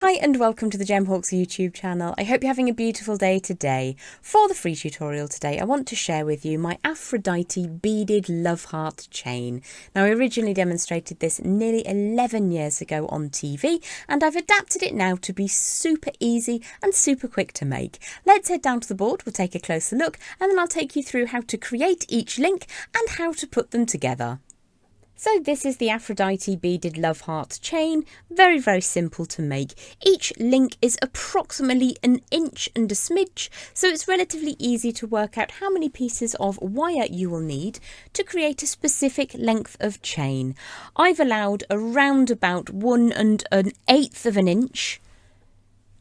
Hi and welcome to the Gemhawks YouTube channel. I hope you're having a beautiful day today. For the free tutorial today, I want to share with you my Aphrodite Beaded Love Heart chain. Now, I originally demonstrated this nearly 11 years ago on TV, and I've adapted it now to be super easy and super quick to make. Let's head down to the board, we'll take a closer look, and then I'll take you through how to create each link and how to put them together. So this is the Aphrodite Beaded Love Heart chain, very simple to make. Each link is approximately 1 inch and a smidge, so it's relatively easy to work out how many pieces of wire you will need to create a specific length of chain. I've allowed around about 1 1/8 of an inch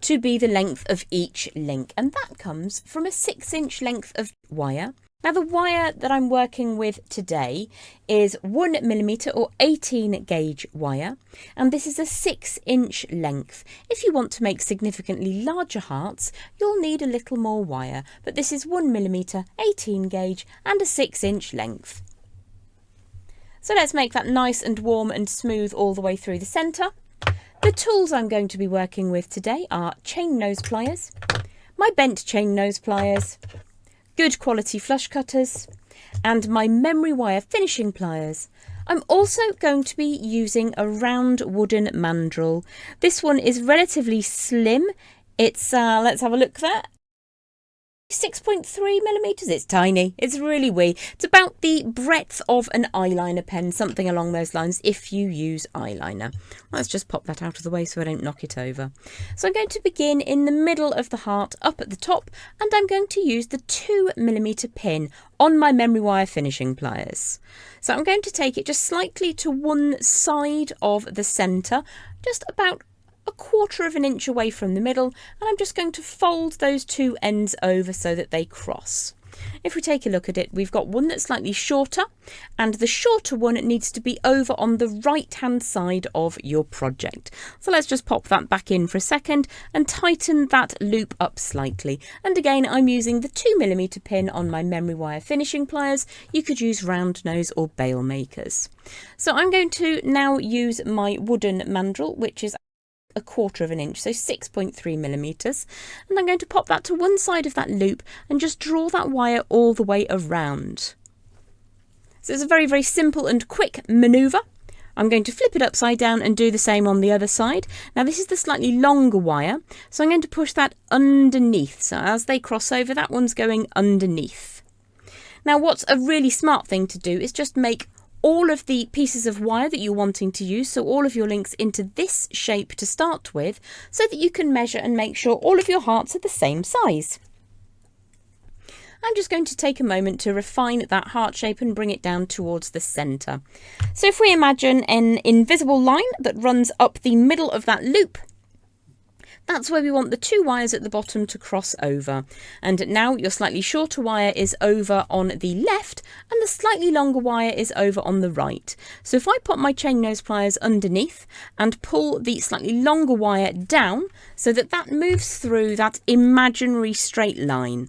to be the length of each link, and that comes from a 6-inch length of wire. Now, the wire that I'm working with today is 1mm or 18 gauge wire, and this is a 6-inch length. If you want to make significantly larger hearts, you'll need a little more wire, but this is 1mm, 18 gauge and a 6-inch length. So let's make that nice and warm and smooth all the way through the centre. The tools I'm going to be working with today are chain nose pliers, my bent chain nose pliers, good quality flush cutters, and my memory wire finishing pliers. I'm also going to be using a round wooden mandrel. This one is relatively slim. It's, let's have a look there. 6.3mm, it's tiny, it's really wee. It's about the breadth of an eyeliner pen, something along those lines if you use eyeliner. Let's just pop that out of the way so I don't knock it over. So I'm going to begin in the middle of the heart up at the top, and I'm going to use the 2mm pin on my memory wire finishing pliers. So I'm going to take it just slightly to one side of the centre, just about 1/4 of an inch away from the middle, and I'm just going to fold those two ends over so that they cross. If we take a look at it, we've got one that's slightly shorter, and the shorter one needs to be over on the right hand side of your project. So let's just pop that back in for a second and tighten that loop up slightly. And again, I'm using the 2mm pin on my memory wire finishing pliers. You could use round nose or bail makers. So I'm going to now use my wooden mandrel, which is 1/4 of an inch, so 6.3mm, and I'm going to pop that to one side of that loop and just draw that wire all the way around. So it's a very simple and quick manoeuvre. I'm going to flip it upside down and do the same on the other side. Now, this is the slightly longer wire, so I'm going to push that underneath. So as they cross over, that one's going underneath. Now, what's a really smart thing to do is just make all of the pieces of wire that you're wanting to use, so all of your links, into this shape to start with, so that you can measure and make sure all of your hearts are the same size. I'm just going to take a moment to refine that heart shape and bring it down towards the centre. So if we imagine an invisible line that runs up the middle of that loop, that's where we want the two wires at the bottom to cross over. And now your slightly shorter wire is over on the left and the slightly longer wire is over on the right. So if I pop my chain nose pliers underneath and pull the slightly longer wire down so that that moves through that imaginary straight line,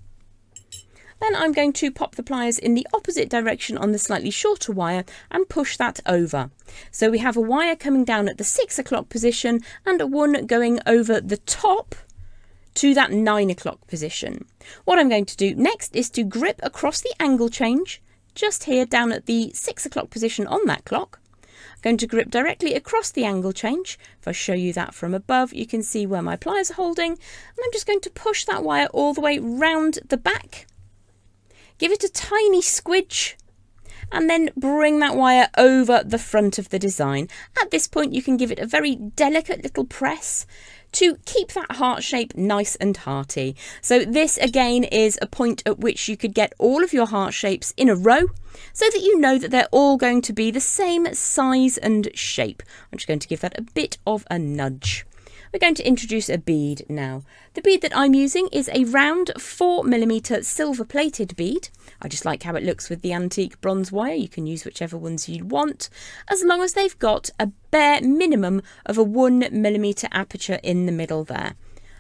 then I'm going to pop the pliers in the opposite direction on the slightly shorter wire and push that over. So we have a wire coming down at the 6 o'clock position and one going over the top to that 9 o'clock position. What I'm going to do next is to grip across the angle change just here down at the 6 o'clock position on that clock. I'm going to grip directly across the angle change. If I show you that from above, you can see where my pliers are holding, and I'm just going to push that wire all the way round the back. Give it a tiny squidge and then bring that wire over the front of the design. At this point, you can give it a very delicate little press to keep that heart shape nice and hearty. So this again is a point at which you could get all of your heart shapes in a row so that you know that they're all going to be the same size and shape. I'm just going to give that a bit of a nudge. We're going to introduce a bead now. The bead that I'm using is a round 4mm silver plated bead. I just like how it looks with the antique bronze wire. You can use whichever ones you want, as long as they've got a bare minimum of a 1mm aperture in the middle there.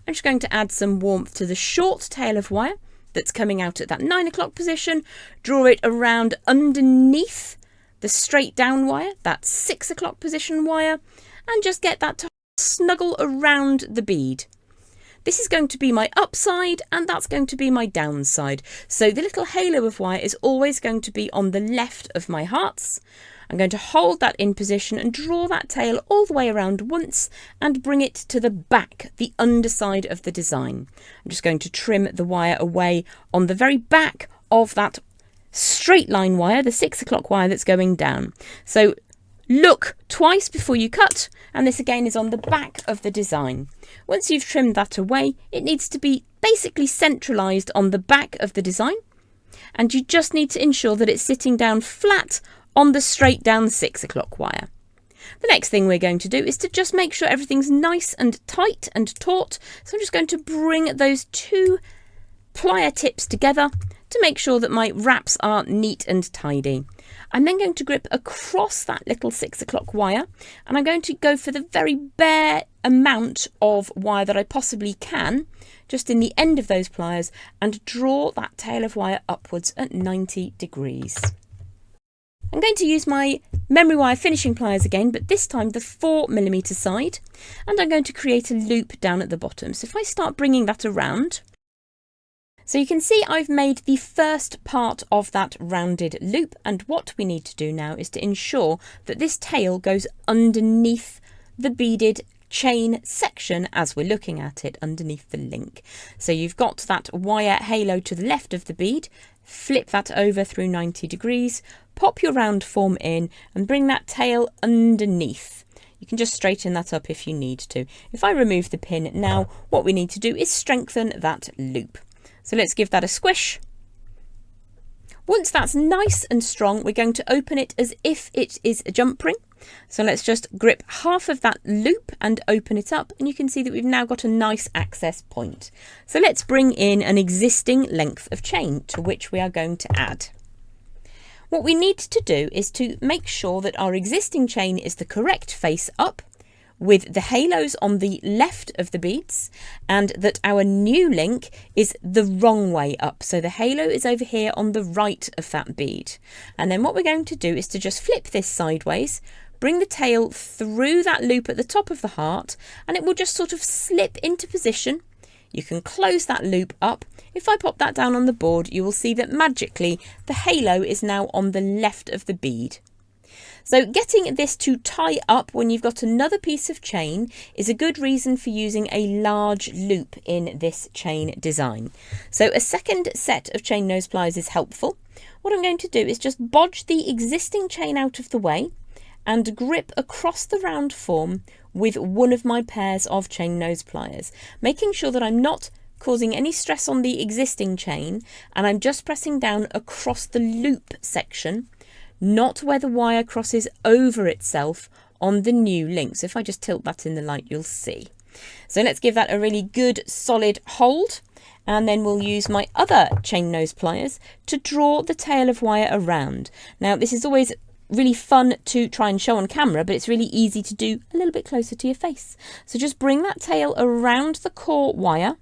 I'm just going to add some warmth to the short tail of wire that's coming out at that 9 o'clock position, draw it around underneath the straight down wire, that 6 o'clock position wire, and just get that to snuggle around the bead. This is going to be my upside and that's going to be my downside. So the little halo of wire is always going to be on the left of my hearts. I'm going to hold that in position and draw that tail all the way around once and bring it to the back, the underside of the design. I'm just going to trim the wire away on the very back of that straight line wire, the 6 o'clock wire that's going down. So look twice before you cut, and this again is on the back of the design. Once you've trimmed that away, it needs to be basically centralised on the back of the design, and you just need to ensure that it's sitting down flat on the straight down 6 o'clock wire. The next thing we're going to do is to just make sure everything's nice and tight and taut. So I'm just going to bring those two plier tips together to make sure that my wraps are neat and tidy. I'm then going to grip across that little 6 o'clock wire, and I'm going to go for the very bare amount of wire that I possibly can, just in the end of those pliers, and draw that tail of wire upwards at 90 degrees. I'm going to use my memory wire finishing pliers again, but this time the 4mm side, and I'm going to create a loop down at the bottom. So if I start bringing that around, so you can see I've made the first part of that rounded loop, and what we need to do now is to ensure that this tail goes underneath the beaded chain section as we're looking at it, underneath the link. So you've got that wire halo to the left of the bead, flip that over through 90 degrees, pop your round form in and bring that tail underneath. You can just straighten that up if you need to. If I remove the pin now, what we need to do is strengthen that loop. So let's give that a squish. Once that's nice and strong, we're going to open it as if it is a jump ring. So let's just grip half of that loop and open it up, and you can see that we've now got a nice access point. So let's bring in an existing length of chain to which we are going to add. What we need to do is to make sure that our existing chain is the correct face up, with the halos on the left of the beads, and that our new link is the wrong way up. So the halo is over here on the right of that bead. And then what we're going to do is to just flip this sideways, bring the tail through that loop at the top of the heart, and it will just sort of slip into position. You can close that loop up. If I pop that down on the board, you will see that magically the halo is now on the left of the bead. So getting this to tie up when you've got another piece of chain is a good reason for using a large loop in this chain design. So a second set of chain nose pliers is helpful. What I'm going to do is just bodge the existing chain out of the way and grip across the round form with one of my pairs of chain nose pliers, making sure that I'm not causing any stress on the existing chain, and I'm just pressing down across the loop section, not where the wire crosses over itself on the new link. So if I just tilt that in the light, you'll see. So let's give that a really good solid hold, and then we'll use my other chain nose pliers to draw the tail of wire around. Now this is always really fun to try and show on camera, but it's really easy to do a little bit closer to your face. So just bring that tail around the core wire,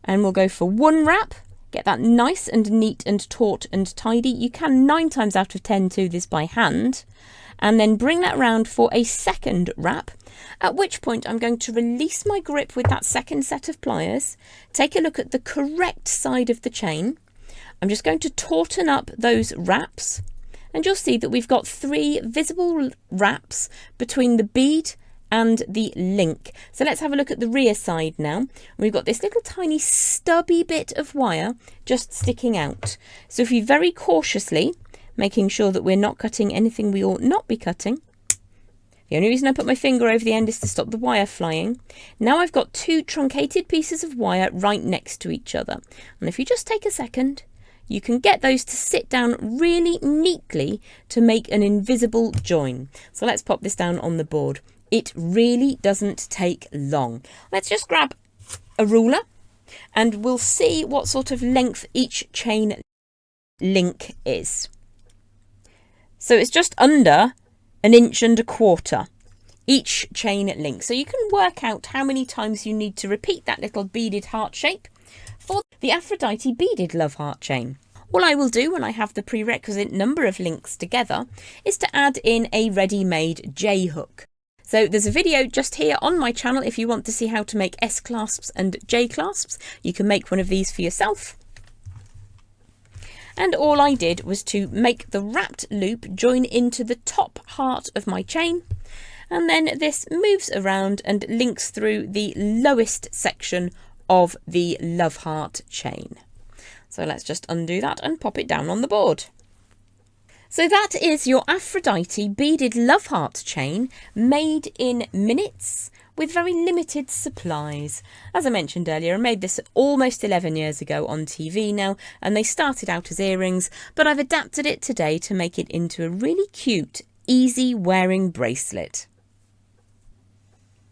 and we'll go for one wrap. Get that nice and neat and taut and tidy. You can 9 times out of 10 do this by hand, and then bring that round for a second wrap, at which point I'm going to release my grip with that second set of pliers, take a look at the correct side of the chain. I'm just going to tauten up those wraps, and you'll see that we've got 3 visible wraps between the bead and the link. So let's have a look at the rear side now. We've got this little tiny stubby bit of wire just sticking out. So if you very cautiously, making sure that we're not cutting anything we ought not be cutting. The only reason I put my finger over the end is to stop the wire flying. Now I've got 2 truncated pieces of wire right next to each other. And if you just take a second, you can get those to sit down really neatly to make an invisible join. So let's pop this down on the board. It really doesn't take long. Let's just grab a ruler and we'll see what sort of length each chain link is. So it's just under 1.25 inches each chain link. So you can work out how many times you need to repeat that little beaded heart shape for the Aphrodite Beaded Love Heart chain. All I will do when I have the prerequisite number of links together is to add in a ready-made J hook. So there's a video just here on my channel if you want to see how to make S clasps and J clasps. You can make one of these for yourself. And all I did was to make the wrapped loop join into the top heart of my chain. And then this moves around and links through the lowest section of the love heart chain. So let's just undo that and pop it down on the board. So that is your Aphrodite beaded love heart chain, made in minutes with very limited supplies. As I mentioned earlier, I made this almost 11 years ago on TV now, and they started out as earrings, but I've adapted it today to make it into a really cute, easy wearing bracelet.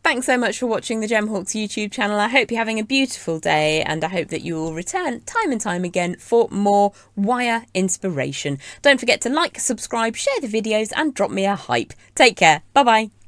Thanks so much for watching the Gemhawks YouTube channel. I hope you're having a beautiful day, and I hope that you will return time and time again for more wire inspiration. Don't forget to like, subscribe, share the videos and drop me a hype. Take care. Bye bye.